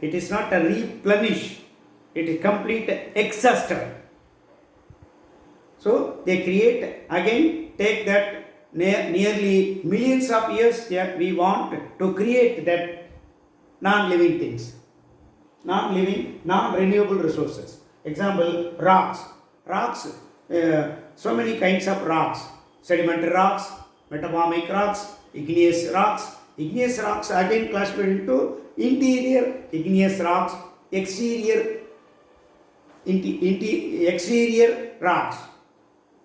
it is not a replenish, it is complete exhauster. So they create again, take that nearly millions of years we want to create that non-living things, non-living, non-renewable resources. Example, rocks. Rocks, so many kinds of rocks. Sedimentary rocks, metamorphic rocks, igneous rocks. Igneous rocks again classified into interior igneous rocks, exterior exterior rocks,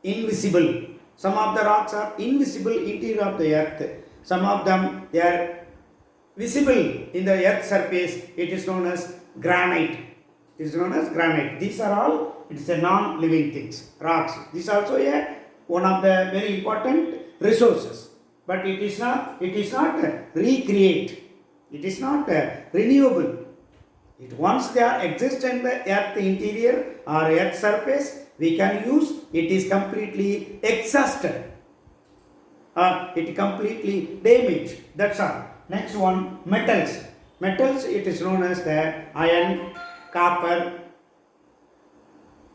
invisible. Some of the rocks are invisible interior of the earth. Some of them they are visible in the earth surface. It is known as granite. It is known as granite. These are all, it is a non-living things, rocks. This is also one of the very important resources. But it is not recreate. It is not renewable. It once they are exist in the earth interior or earth surface, we can use. It is completely exhausted or it completely damaged. That's all. Next one, metals. Metals, it is known as the iron, copper,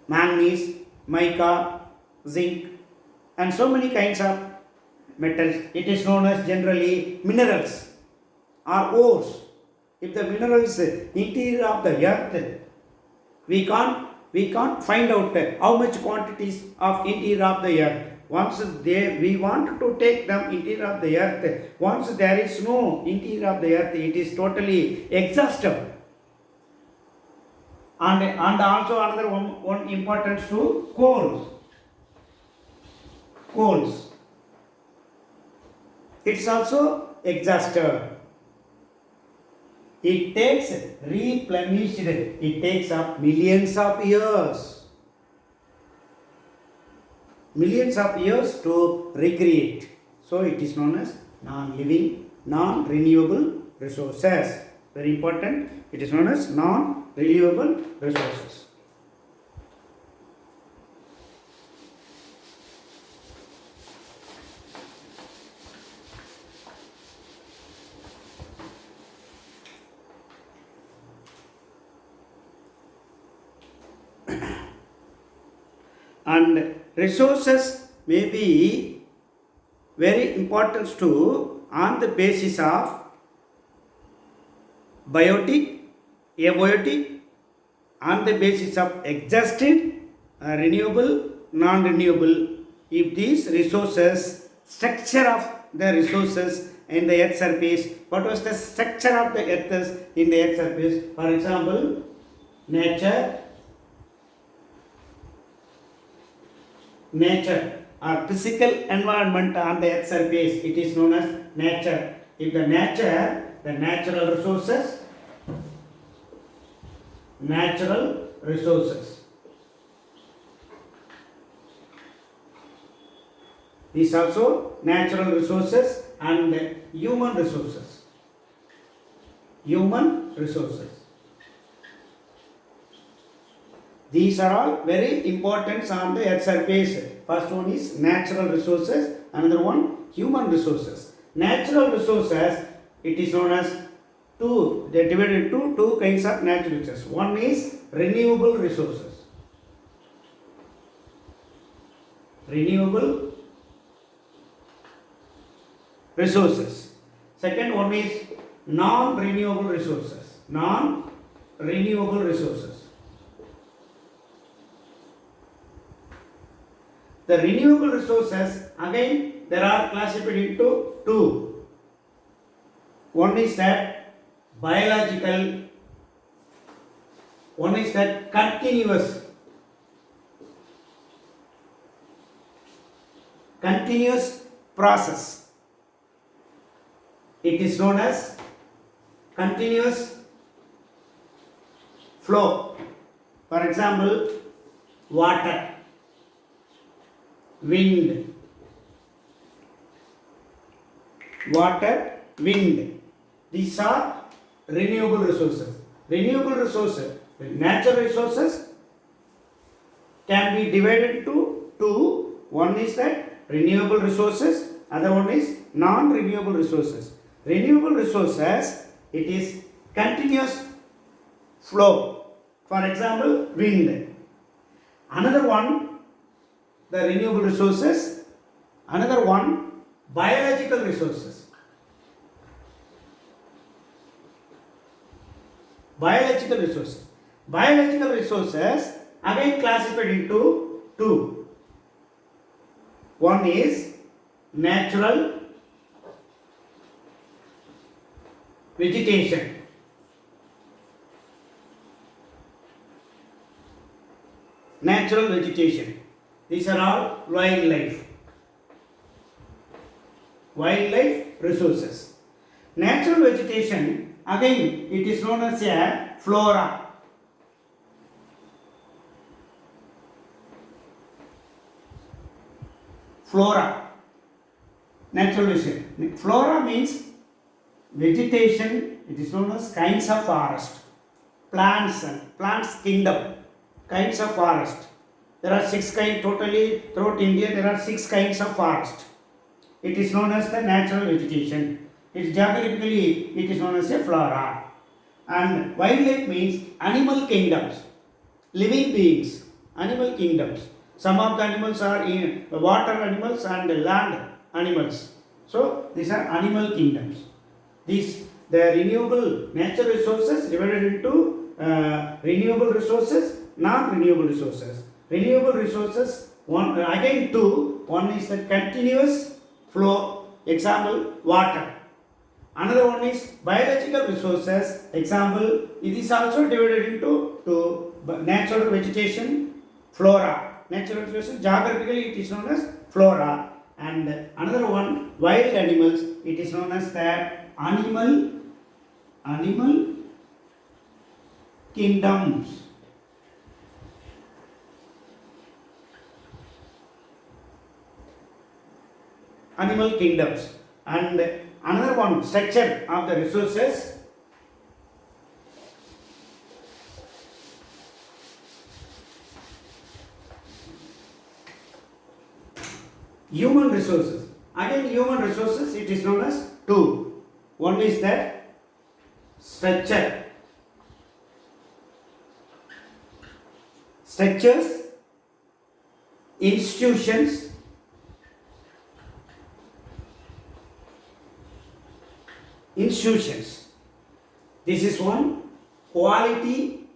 manganese, mica, zinc, and so many kinds of metals. It is known as generally minerals or ores. If the minerals interior of the earth, we can't find out how much quantities of interior of the earth. Once we want to take them interior of the earth, once there is no interior of the earth, it is totally exhausted. And also another one importance to coals. Coals. It's also exhausted. It takes replenished. It takes up millions of years. Millions of years to recreate. So it is known as non-living, non-renewable resources. Very important. It is known as non-renewable resources. And resources may be very important to on the basis of biotic, abiotic, on the basis of exhausted, renewable, non-renewable. If these resources, structure of the resources in the earth surface, what was the structure of the earth in the earth surface? For example, nature or physical environment on the earth surface, it is known as nature. If the nature, the natural resources, these also natural resources and human resources. These are all very important on the earth surface. First one is natural resources, another one human resources. Natural resources, it is known as they are divided into two kinds of natural resources. One is renewable resources. Second one is non-renewable resources. The renewable resources, again, there are classified into two. One is that biological, one is that continuous process. It is known as continuous flow. For example, water, wind. These are renewable resources. Natural resources can be divided into two. One is that renewable resources, other one is non-renewable resources. Renewable resources, it is continuous flow. For example, wind. Another one, the renewable resources. Another one, biological resources. Biological resources. Biological resources again classified into two. One is natural vegetation. Natural vegetation. These are all wildlife. Wildlife resources. Natural vegetation, again it is known as a flora. Flora. Natural vegetation. Flora means vegetation, it is known as kinds of forest. Plants kingdom. Kinds of forest. There are 6 kinds totally throughout India. There are 6 kinds of forest. It is known as the natural vegetation. Geographically it is known as a flora. And wildlife means animal kingdoms, living beings, animal kingdoms. Some of the animals are in water animals and land animals. So these are animal kingdoms. The renewable natural resources divided into renewable resources, non-renewable resources. Renewable resources, one again two. One is the continuous flow, example water. Another one is biological resources, example it is also divided into two: natural vegetation, flora. Natural resources, geographically it is known as flora. And another one, wild animals, it is known as the animal kingdoms. Animal kingdoms. And another one, structure of the resources. Human resources. Again, human resources, it is known as two. One is that structure. Structures, institutions, This is one. Quality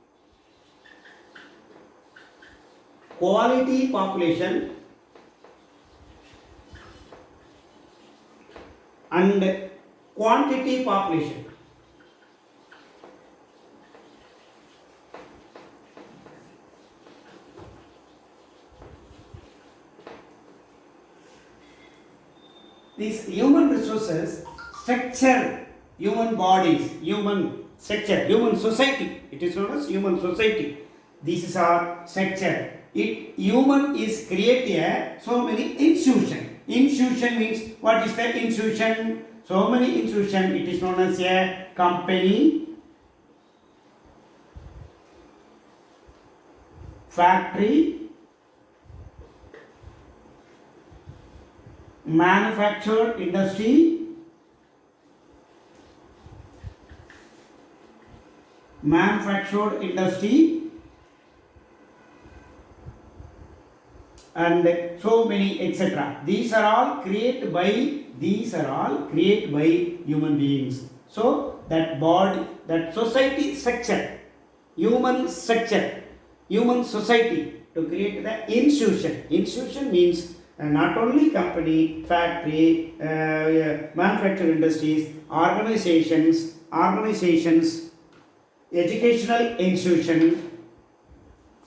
population and quantity population. These human resources structure human bodies, human structure, human society. It is known as human society. This is our structure. Human is create so many institution. Institution means, what is the institution? So many institution. It is known as a company, factory, manufactured industry, and so many etc. These are all created by human beings. So that body, that society structure, human society, to create the institution. Institution means not only company, factory, manufacturing industries, organizations, educational institution,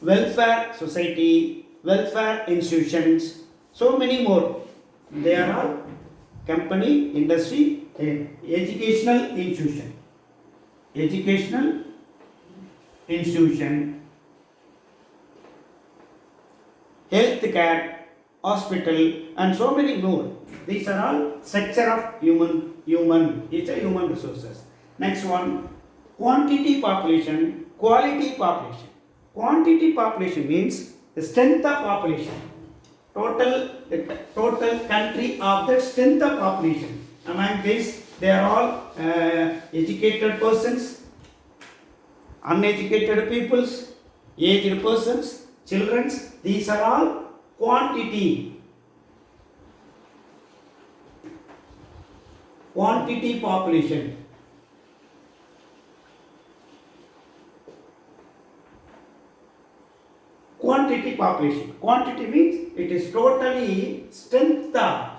welfare society, welfare institutions, so many more. They are all company, industry, educational institution, healthcare, hospital, and so many more. These are all structure of human. It's a human resources. Next one, quantity population, quality population. Quantity population means the strength of population. Total country of the strength of population. Among this, they are all educated persons, uneducated peoples, aged persons, children, these are all quantity. Quantity population. Quantity population. Quantity means it is totally strength of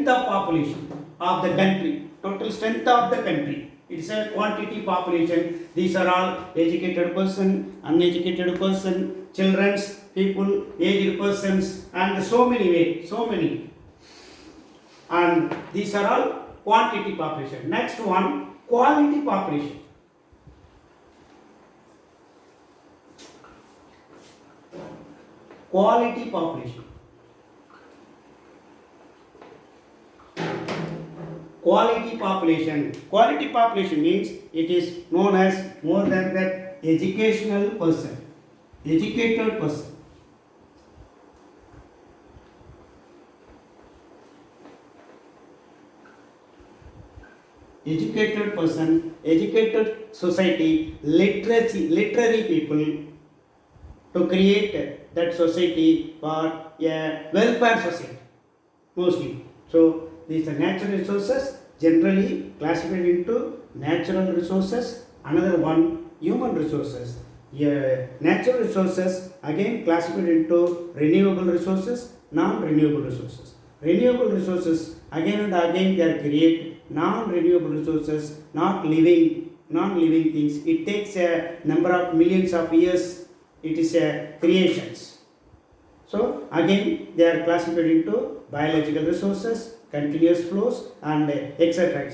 population of the country. Total strength of the country. It's a quantity population. These are all educated person, uneducated person, children, people, aged persons, and so many. And these are all quantity population. Next one, quality population. Quality population. Quality population. Quality population means it is known as more than that educational person, educated person. Educated person, educated society, literary people to create that society for a welfare society mostly. So these are natural resources, generally classified into natural resources. Another one, human resources. Natural resources again classified into renewable resources, non-renewable resources. Renewable resources again and again they are created. Non-renewable resources, non-living things. It takes a number of millions of years. It is a creations. So again they are classified into biological resources, continuous flows, and etc.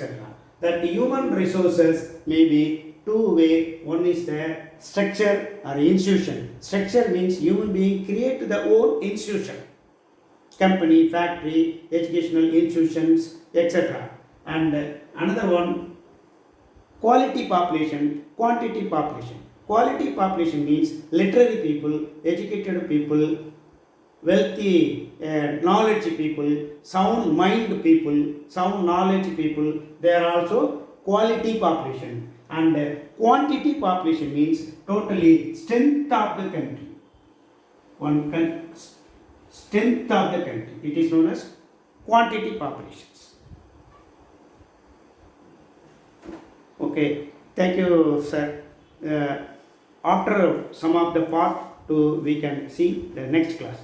That human resources may be two way. One is the structure or institution. Structure means human being create the own institution, company, factory, educational institutions, etc. And another one, quality population, quantity population. Quality population means literary people, educated people, wealthy, knowledge people, sound mind people, sound knowledge people. They are also quality population. And quantity population means totally strength of the country. Strength of the country. It is known as quantity populations. Okay, thank you, sir. After some of the part 2, we can see the next class.